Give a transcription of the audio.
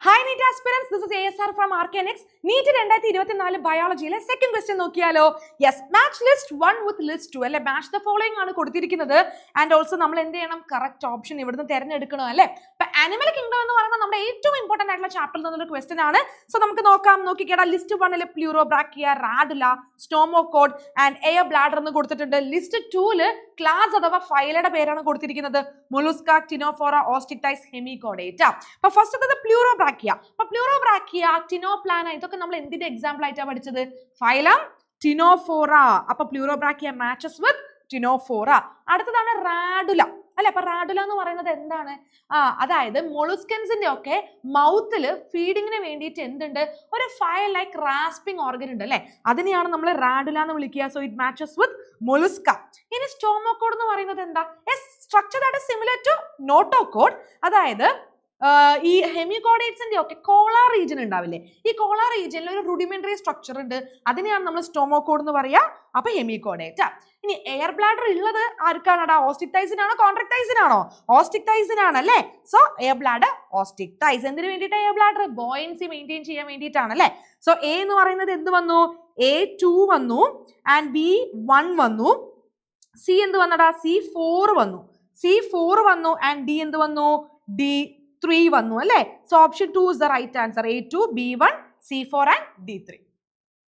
Hi NEET aspirants, this is ASR from RKNX. NEET 2024 ബയോളജിയിലെ second question നോക്കിയാലോ. Yes, match list 1 with list 2 അല്ലെ, match the following ആണ് കൊടുത്തിരിക്കുന്നത്. And also നമ്മൾ എന്ത് ചെയ്യണം, കറക്റ്റ് ഓപ്ഷൻ ഇവിടുന്ന് തിരഞ്ഞെടുക്കണം അല്ലെ. അപ്പൊ ആനിമൽ കിങ്ഡം എന്ന് പറയുന്നത് നമ്മുടെ ഏറ്റവും ഇമ്പോർട്ടന്റ് ആയിട്ടുള്ള ചാപ്റ്ററിൽ നിന്നുള്ള ക്വസ്റ്റ്യൻ ആണ്. സോ നമുക്ക് നോക്കാം. നോക്കിക്കേടാ, list 1 pleurobrachia, radula, stomochord and air bladder എന്ന് കൊടുത്തിട്ടുണ്ട്. ലിസ്റ്റ് 2 ക്ലാസ് അഥവാ ഫൈലയുടെ പേരാണ് കൊടുത്തിരിക്കുന്നത്. Mollusca, ctenophora, osteichthyes, hemichordata. അപ്പൊ ഫസ്റ്റ് പ്ലൂറോബ്രാക്കിയ. അപ്പൊ പ്ലൂറോബ്രാക്കിയ, ടിനോപ്ലാന, ഇതൊക്കെ നമ്മൾ എന്തിന്റെ എക്സാമ്പിൾ ആയിട്ടാണ് പഠിച്ചത്? Phylum ctenophora. അപ്പൊ പ്ലൂറോബ്രാക്കിയ മാച്ചസ് വിത്ത് ടിനോഫോറ. അടുത്തതാണ് റാഡുല അല്ലെ. അപ്പൊ റാഡുല എന്ന് പറയുന്നത് എന്താണ്? അതായത് മൊളുസ്കൻസിന്റെ ഒക്കെ മൗത്തില് ഫീഡിങ്ങിന് വേണ്ടിയിട്ട് എന്തുണ്ട്, ഒരു ഫയൽ ലൈക്ക് റാസ്പിംഗ് ഓർഗൻ ഉണ്ട് അല്ലെ, അതിനെയാണ് നമ്മൾ റാഡുല എന്ന് വിളിക്കുക. So it matches with mollusca. ഇനി സ്റ്റോമോകോഡ് എന്ന് പറയുന്നത് എന്താ? Structure that is similar to notochord. അതായത് ഈ ഹെമികോഡേറ്റ്സിന്റെ ഒക്കെ കോളാർ റീജിയൻ ഉണ്ടാവില്ലേ, ഈ കോളാർ റീജിയനിൽ ഒരു റുഡിമെന്ററി സ്ട്രക്ചർ ഉണ്ട്, അതിനെയാണ് നമ്മൾ സ്റ്റോമോകോഡ് എന്ന് പറയാ. അപ്പൊ ഹെമികോഡേറ്റ. ഇനി എയർ ബ്ലാഡർ ഉള്ളത് ആർക്കാണടാ? ഓസ്റ്റിക്ടൈസിനാണോ കോൺട്രാക്ടൈസിനാണോ? ഓസ്റ്റിക്ടൈസിനാണ് അല്ലേ. So air bladder osteichthyes. എന്തിനു വേണ്ടിയിട്ട് എയർ ബ്ലാഡർ? ബോയൻസി മെയിൻറ്റെയിൻ ചെയ്യാൻ വേണ്ടിയിട്ടാണ് അല്ലേ. സോ എ എന്ന് പറയുന്നത് എന്ത് വന്നു? A2 വന്നു ആൻഡ് B1 വന്നു. സി എന്ത് വന്നടാ? C4 വന്നു. C4 വന്നു ആൻഡ് ഡി എന്ത് വന്നു? D3 വന്നു അല്ലേ. So option 2 is the right answer. A2, B1, C4 and D3.